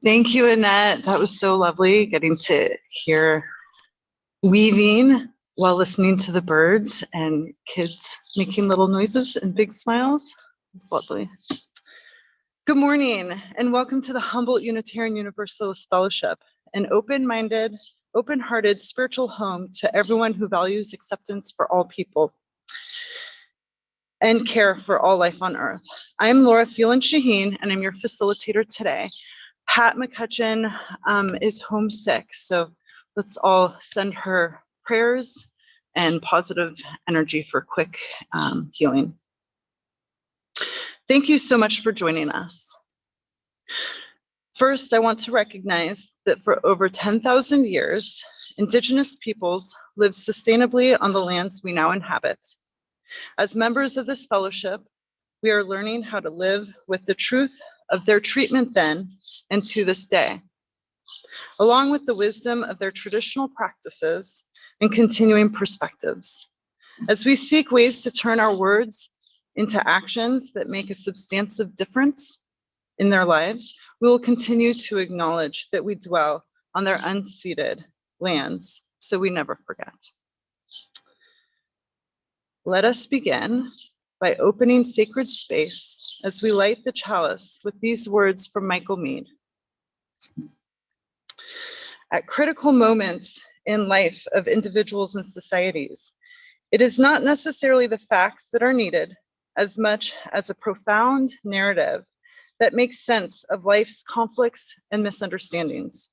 Thank you, Annette. That was so lovely getting to hear weaving while listening to the birds and kids making little noises and big smiles. It's lovely. Good morning and welcome to the Humboldt Unitarian Universalist Fellowship, an open-minded, open-hearted spiritual home to everyone who values acceptance for all people and care for all life on earth. I'm Laura Phelan-Shahin and I'm your facilitator today. Pat McCutcheon is homesick, so let's all send her prayers and positive energy for quick healing. Thank you so much for joining us. First, I want to recognize that for over 10,000 years, Indigenous peoples lived sustainably on the lands we now inhabit. As members of this fellowship, we are learning how to live with the truth of their treatment then and to this day, along with the wisdom of their traditional practices and continuing perspectives. As we seek ways to turn our words into actions that make a substantive difference in their lives, we will continue to acknowledge that we dwell on their unceded lands, so we never forget. Let us begin by opening sacred space as we light the chalice with these words from Michael Meade. at critical moments in life of individuals and societies. It is not necessarily the facts that are needed as much as a profound narrative that makes sense of life's conflicts and misunderstandings.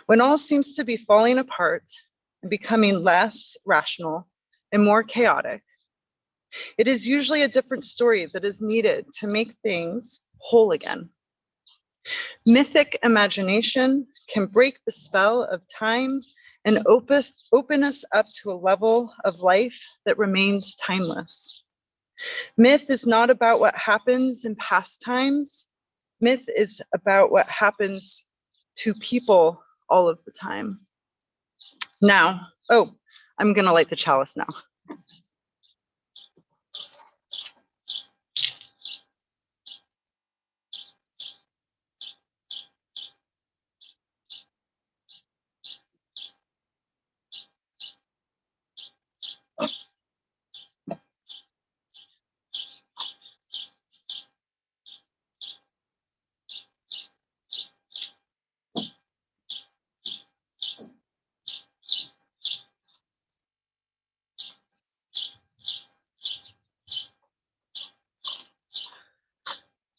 When all seems to be falling apart and becoming less rational and more chaotic, it is usually a different story that is needed to make things whole again. Mythic imagination can break the spell of time and open us up to a level of life that remains timeless. Myth is not about what happens in past times. Myth is about what happens to people all of the time. Now, I'm gonna light the chalice now.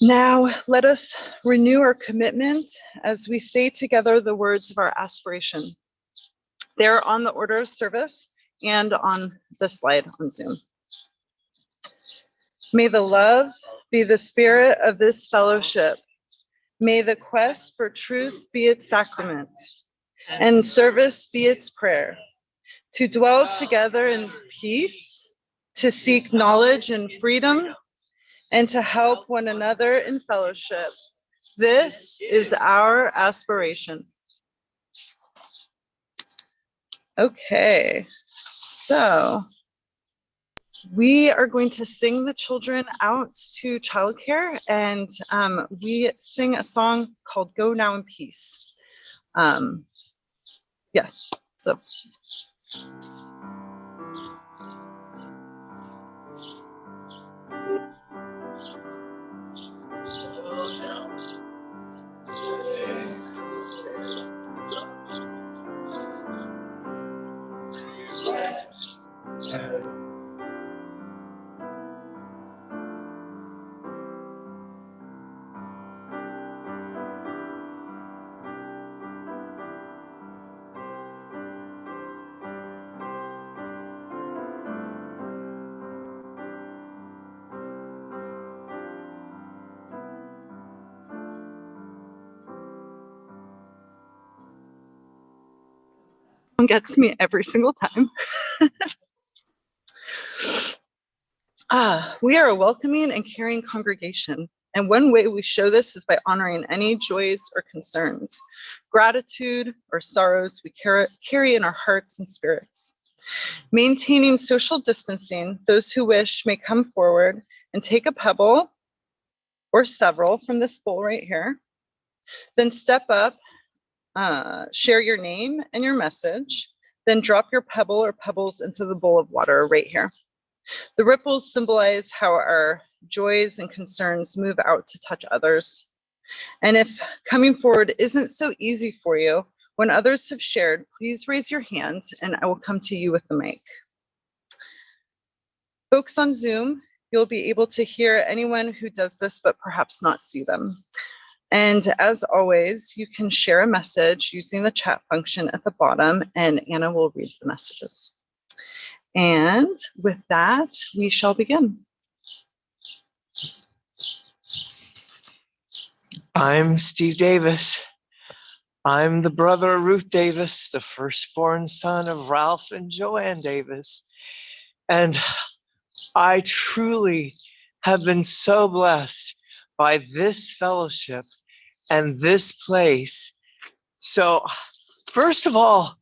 Now, let us renew our commitment as we say together the words of our aspiration. They're on the order of service and on the slide on Zoom. May the love be the spirit of this fellowship. May the quest for truth be its sacrament, and service be its prayer. To dwell together in peace, to seek knowledge and freedom, and to help one another in fellowship. This is our aspiration. Okay, so we are going to sing the children out to childcare, and we sing a song called Go Now in Peace. Yes, so. Gets me every single time. We are a welcoming and caring congregation, and one way we show this is by honoring any joys or concerns, gratitude or sorrows we carry in our hearts and spirits. Maintaining social distancing, those who wish may come forward and take a pebble or several from this bowl right here. Then step up, share your name and your message, then drop your pebble or pebbles into the bowl of water right here. The ripples symbolize how our joys and concerns move out to touch others. And if coming forward isn't so easy for you, when others have shared, please raise your hands and I will come to you with the mic. Folks on Zoom, you'll be able to hear anyone who does this, but perhaps not see them. And as always, you can share a message using the chat function at the bottom, and Anna will read the messages. And with that, we shall begin. I'm Steve Davis. I'm the brother of Ruth Davis, the firstborn son of Ralph and Joanne Davis. And I truly have been so blessed by this fellowship and this place. So first of all,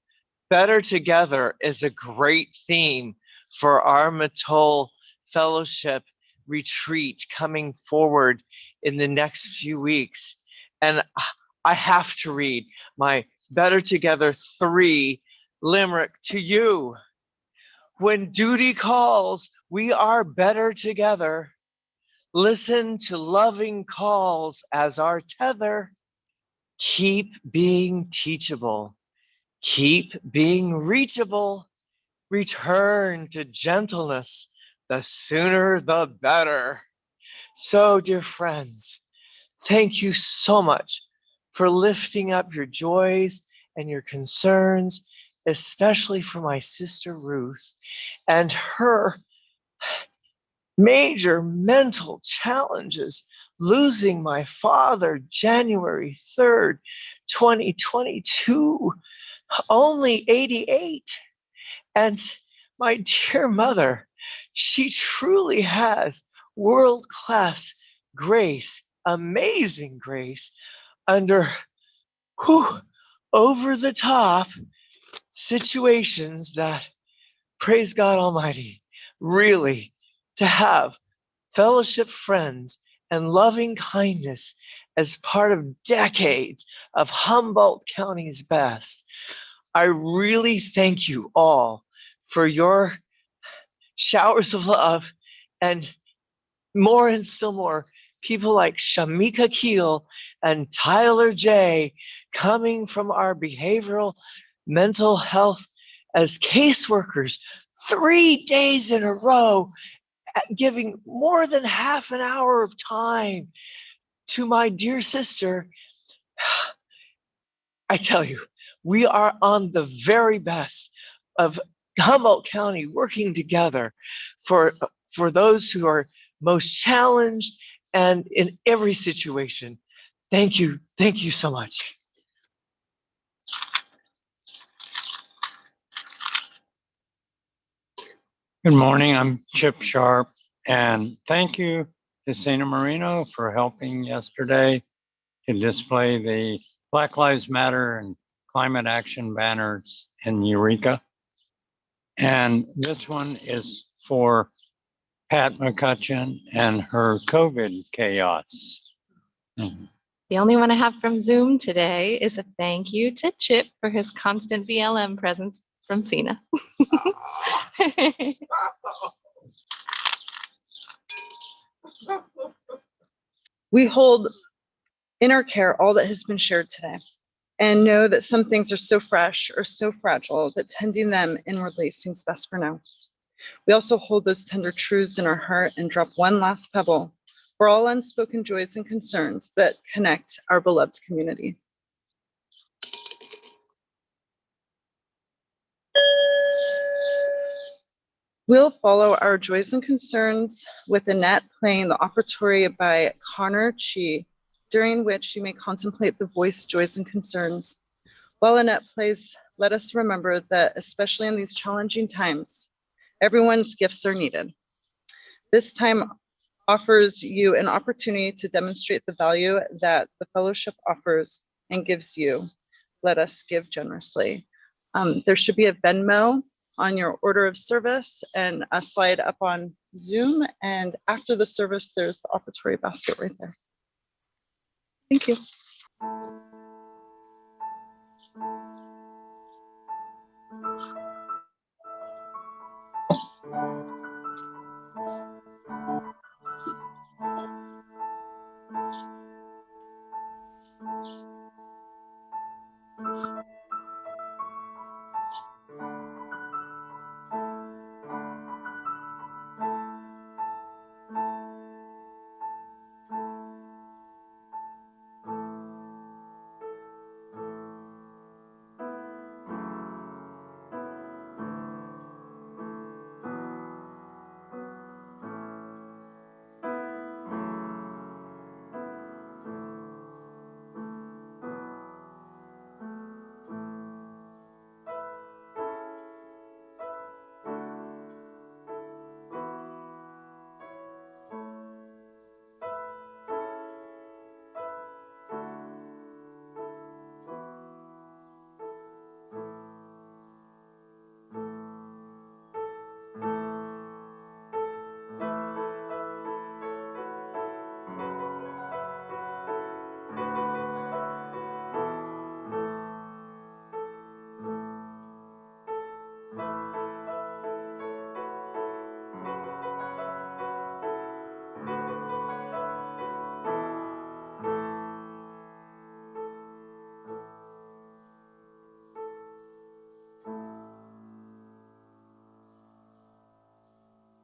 Better Together is a great theme for our Mattole Fellowship retreat coming forward in the next few weeks. And I have to read my Better Together 3 limerick to you. When duty calls, we are better together. Listen to loving calls as our tether. Keep being teachable. Keep being reachable. Return to gentleness. The sooner the better. So, dear friends, thank you so much for lifting up your joys and your concerns, especially for my sister Ruth and her major mental challenges. Losing my father January 3rd, 2022, only 88. And my dear mother, she truly has world-class grace, amazing grace under over the top situations that, praise God Almighty, really to have fellowship friends and loving kindness as part of decades of Humboldt County's best. I really thank you all for your showers of love, and more and still more people like Shamika Keel and Tyler J coming from our behavioral mental health as caseworkers 3 days in a row, giving more than half an hour of time to my dear sister. I tell you, we are on the very best of Humboldt County working together for those who are most challenged and in every situation. Thank you. Thank you so much. Good morning, I'm Chip Sharp, and thank you to Santa Marino for helping yesterday to display the Black Lives Matter and climate action banners in Eureka. And this one is for Pat McCutcheon and her COVID chaos. The only one I have from Zoom today is a thank you to Chip for his constant BLM presence from Cena. We hold in our care all that has been shared today, and know that some things are so fresh or so fragile that tending them inwardly seems best for now. We also hold those tender truths in our heart and drop one last pebble for all unspoken joys and concerns that connect our beloved community. We'll follow our joys and concerns with Annette playing the Offertory by Chee, during which you may contemplate the voice, joys, and concerns. While Annette plays, let us remember that, especially in these challenging times, everyone's gifts are needed. This time offers you an opportunity to demonstrate the value that the fellowship offers and gives you. Let us give generously. There should be a Venmo on your order of service and a slide up on Zoom. And after the service, there's the offertory basket right there. Thank you.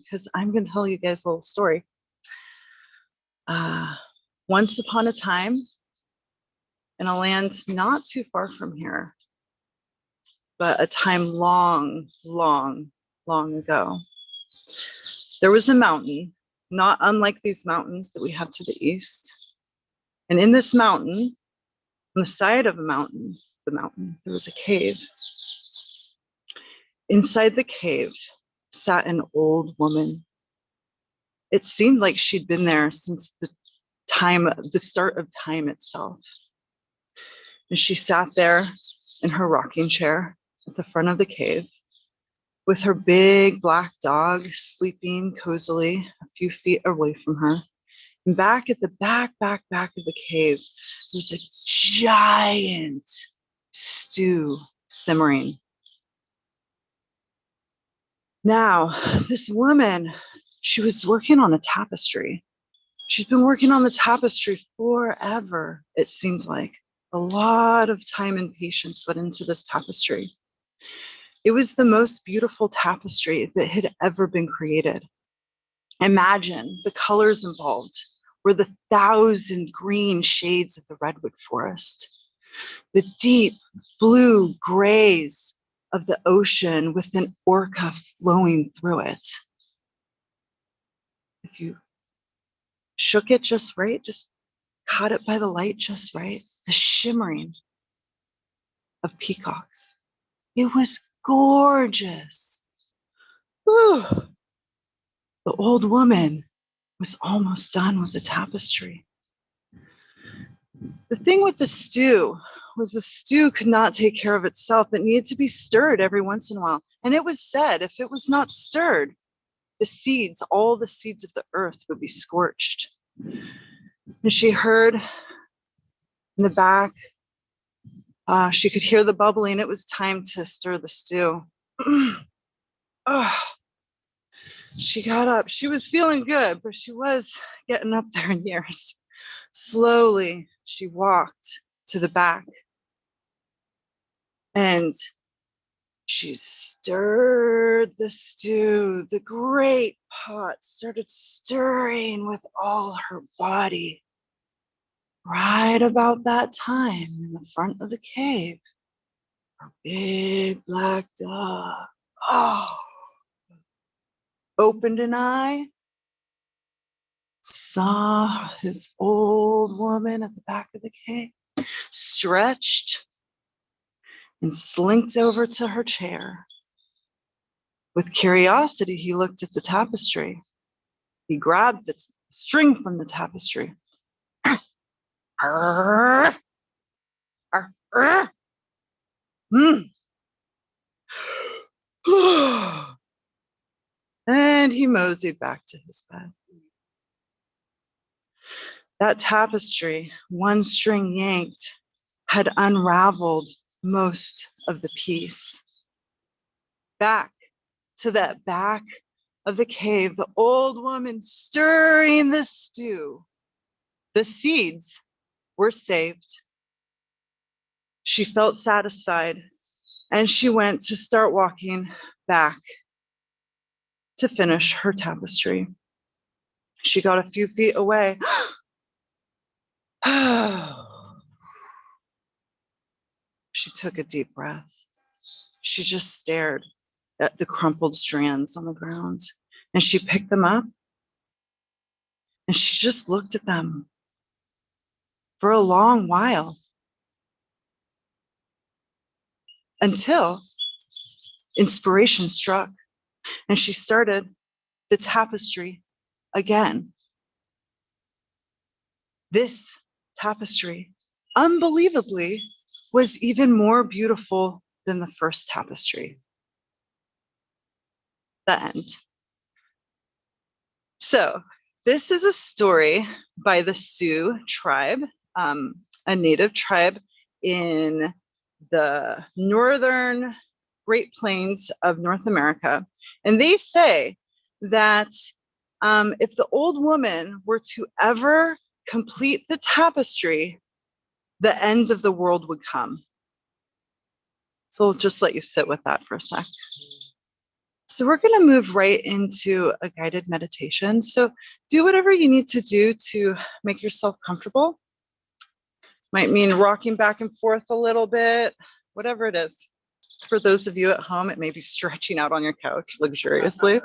because I'm going to tell you guys a little story. Once upon a time, in a land not too far from here, but a time long, long, long ago, there was a mountain, not unlike these mountains that we have to the east. And in this mountain, on the side of the mountain, there was a cave. Inside the cave sat an old woman. It seemed like she'd been there since the start of time itself. And she sat there in her rocking chair at the front of the cave with her big black dog sleeping cozily a few feet away from her. And back at the back of the cave, there was a giant stew simmering. Now, this woman, she was working on a tapestry. She'd been working on the tapestry forever, it seemed like. A lot of time and patience went into this tapestry. It was the most beautiful tapestry that had ever been created. Imagine the colors involved were the 1,000 green shades of the redwood forest, the deep blue grays of the ocean with an orca flowing through it. If you shook it just right, just caught it by the light just right, the shimmering of peacocks. It was gorgeous. Whew. The old woman was almost done with the tapestry. The thing with the stew was the stew could not take care of itself. It needed to be stirred every once in a while. And it was said if it was not stirred, the seeds, all the seeds of the earth would be scorched. And she heard in the back, she could hear the bubbling. It was time to stir the stew. Oh, she got up. She was feeling good, but she was getting up there in years. Slowly, she walked to the back and she stirred the stew. The great pot started stirring with all her body. Right about that time, in the front of the cave, her big black dog, opened an eye, saw his old woman at the back of the cave, stretched, and slinked over to her chair. With curiosity, he looked at the tapestry. He grabbed the string from the tapestry. And he moseyed back to his bed. That tapestry, one string yanked, had unraveled most of the piece. Back to that back of the cave, the old woman stirring the stew. The seeds were saved. She felt satisfied, and she went to start walking back to finish her tapestry. She got a few feet away. She took a deep breath. She just stared at the crumpled strands on the ground, and she picked them up, and she just looked at them for a long while until inspiration struck, and she started the tapestry again. This tapestry, unbelievably, was even more beautiful than the first tapestry. The end. So this is a story by the Sioux tribe, a native tribe in the northern Great Plains of North America. And they say that if the old woman were to ever complete the tapestry, the end of the world would come. So I'll just let you sit with that for a sec. So we're going to move right into a guided meditation. So do whatever you need to do to make yourself comfortable. Might mean rocking back and forth a little bit, whatever it is. For those of you at home, it may be stretching out on your couch luxuriously.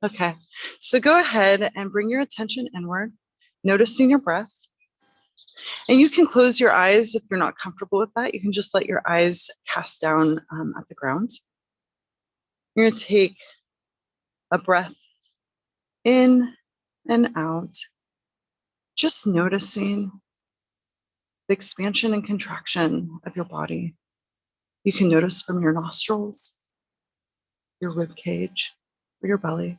Okay, so go ahead and bring your attention inward, noticing your breath. And you can close your eyes if you're not comfortable with that. You can just let your eyes cast down at the ground. You're going to take a breath in and out, just noticing the expansion and contraction of your body. You can notice from your nostrils, your rib cage, or your belly.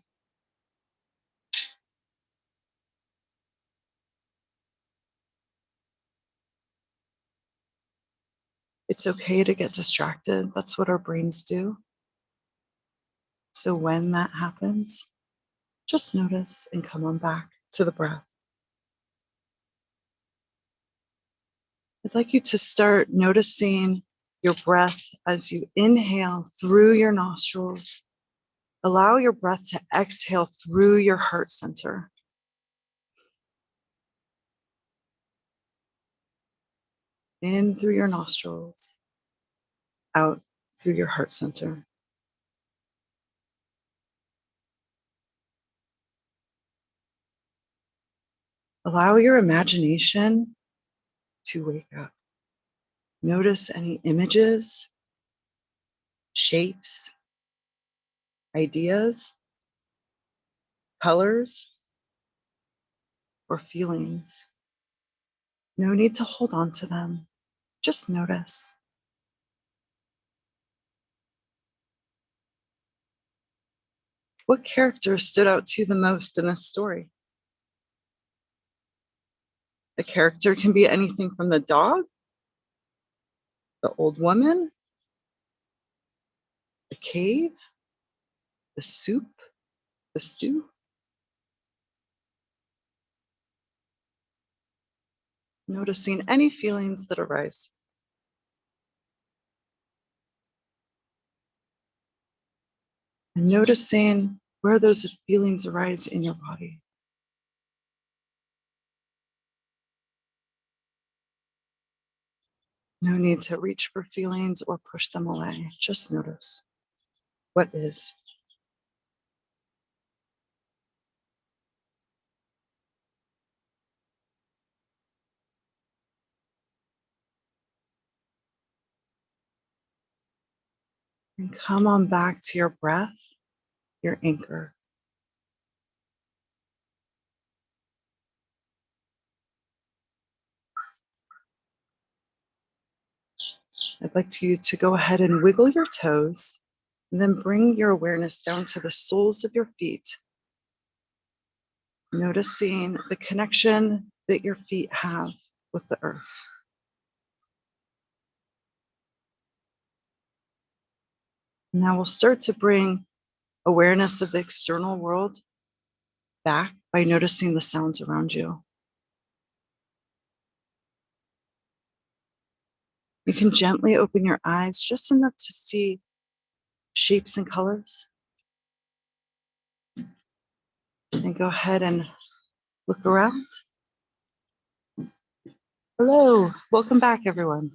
It's okay to get distracted. That's what our brains do. So when that happens, just notice and come on back to the breath. I'd like you to start noticing your breath as you inhale through your nostrils. Allow your breath to exhale through your heart center. In through your nostrils, out through your heart center. Allow your imagination to wake up. Notice any images, shapes, ideas, colors, or feelings. No need to hold on to them. Just notice. What character stood out to you the most in this story? A character can be anything from the dog, the old woman, the cave, the soup, the stew. Noticing any feelings that arise. And noticing where those feelings arise in your body. No need to reach for feelings or push them away. Just notice what is. And come on back to your breath, your anchor. I'd like you to go ahead and wiggle your toes, and then bring your awareness down to the soles of your feet, noticing the connection that your feet have with the earth. Now we'll start to bring awareness of the external world back by noticing the sounds around you. You can gently open your eyes just enough to see shapes and colors. And go ahead and look around. Hello, welcome back, everyone.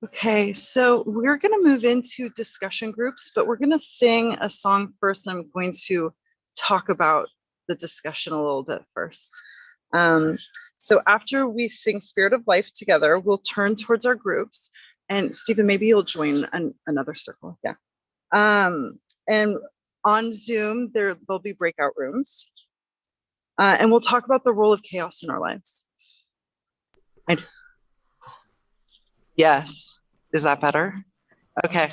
Okay, so we're going to move into discussion groups, but we're going to sing a song first. I'm going to talk about the discussion a little bit first. So after we sing Spirit of Life together, we'll turn towards our groups. And Stephen, maybe you'll join another circle. Yeah. And on Zoom, there'll be breakout rooms. And we'll talk about the role of chaos in our lives. Yes. Is that better? Okay.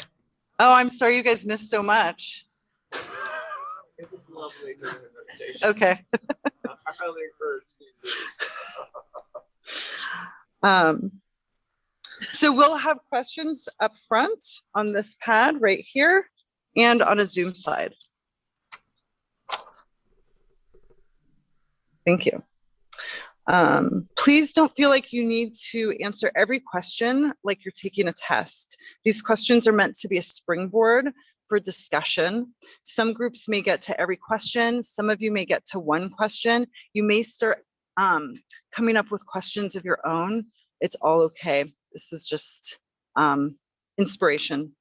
Oh, I'm sorry you guys missed so much. It was lovely during the meditation. Okay. I highly encourage. So we'll have questions up front on this pad right here and on a Zoom slide. Thank you. Please don't feel like you need to answer every question like you're taking a test. These questions are meant to be a springboard for discussion. Some groups may get to every question. Some of you may get to one question. You may start coming up with questions of your own. It's all okay. This is just inspiration.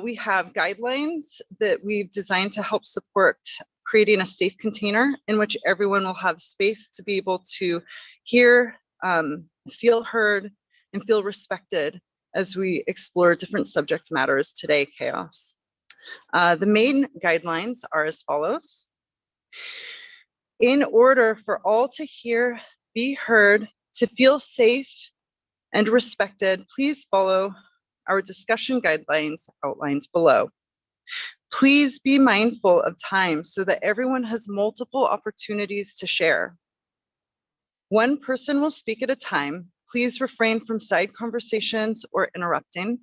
We have guidelines that we've designed to help support creating a safe container in which everyone will have space to be able to hear, feel heard, and feel respected as we explore different subject matters today, chaos. The main guidelines are as follows. In order for all to hear, be heard, to feel safe and respected, please follow our discussion guidelines outlined below. Please be mindful of time so that everyone has multiple opportunities to share. One person will speak at a time. Please refrain from side conversations or interrupting.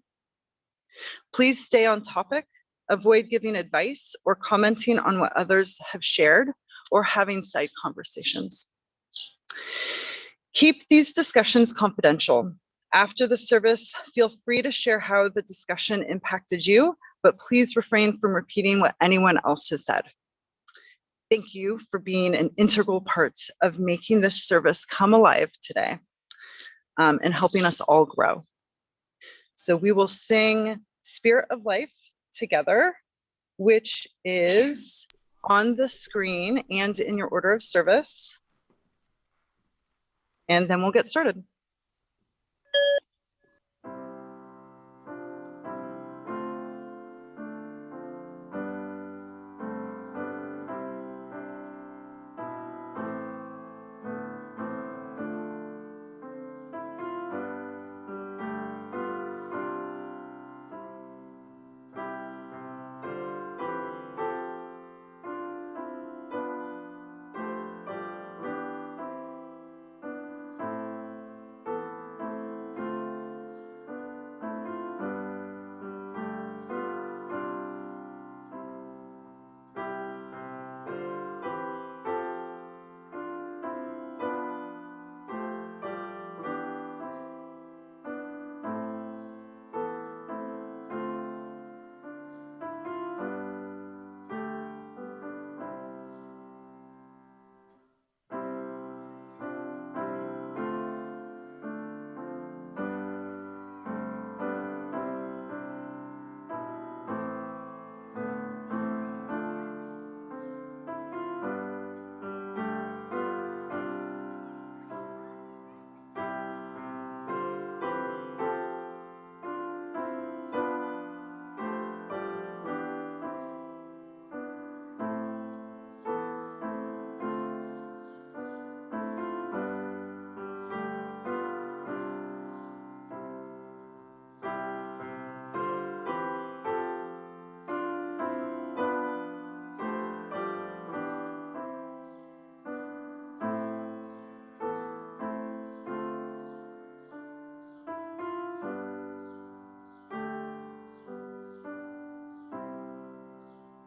Please stay on topic. Avoid giving advice or commenting on what others have shared or having side conversations. Keep these discussions confidential. After the service, feel free to share how the discussion impacted you, but please refrain from repeating what anyone else has said. Thank you for being an integral part of making this service come alive today and helping us all grow. So we will sing Spirit of Life together, which is on the screen and in your order of service. And then we'll get started.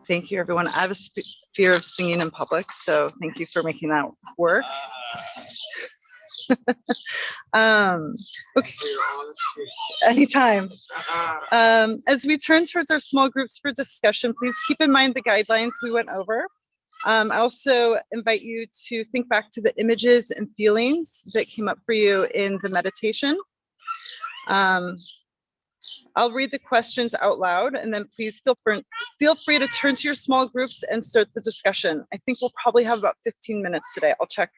Thank you, everyone. I have a fear of singing in public, so thank you for making that work. Okay. Anytime. As we turn towards our small groups for discussion, please keep in mind the guidelines we went over. I also invite you to think back to the images and feelings that came up for you in the meditation. I'll read the questions out loud, and then please feel free to turn to your small groups and start the discussion. I think we'll probably have about 15 minutes today. I'll check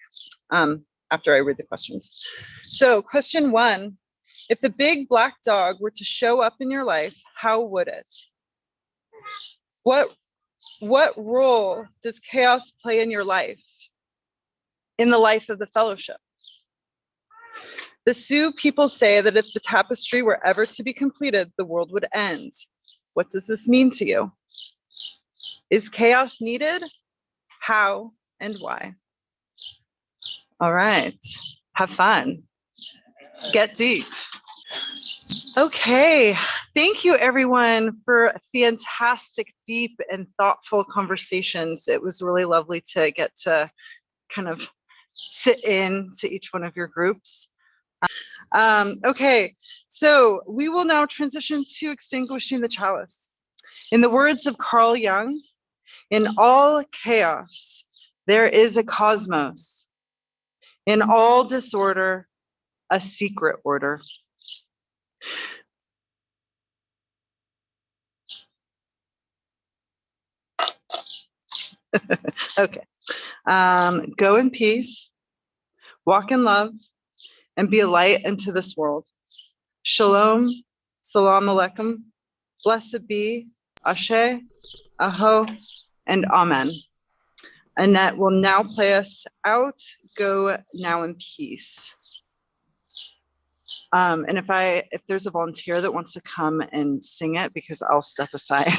after I read the questions. So question 1, if the big black dog were to show up in your life, how would it? What role does chaos play in your life, in the life of the fellowship? The Sioux people say that if the tapestry were ever to be completed, the world would end. What does this mean to you? Is chaos needed? How and why? All right, have fun. Get deep. Okay, thank you everyone for fantastic, deep and thoughtful conversations. It was really lovely to get to kind of sit in to each one of your groups. Okay, so we will now transition to extinguishing the chalice. In the words of Carl Jung, in all chaos, there is a cosmos. In all disorder, a secret order. Okay, go in peace, walk in love, and be a light into this world. Shalom, salam alaikum, blessed be, ashe, aho, and amen. Annette will now play us out, Go Now in Peace. And if there's a volunteer that wants to come and sing it, because I'll step aside.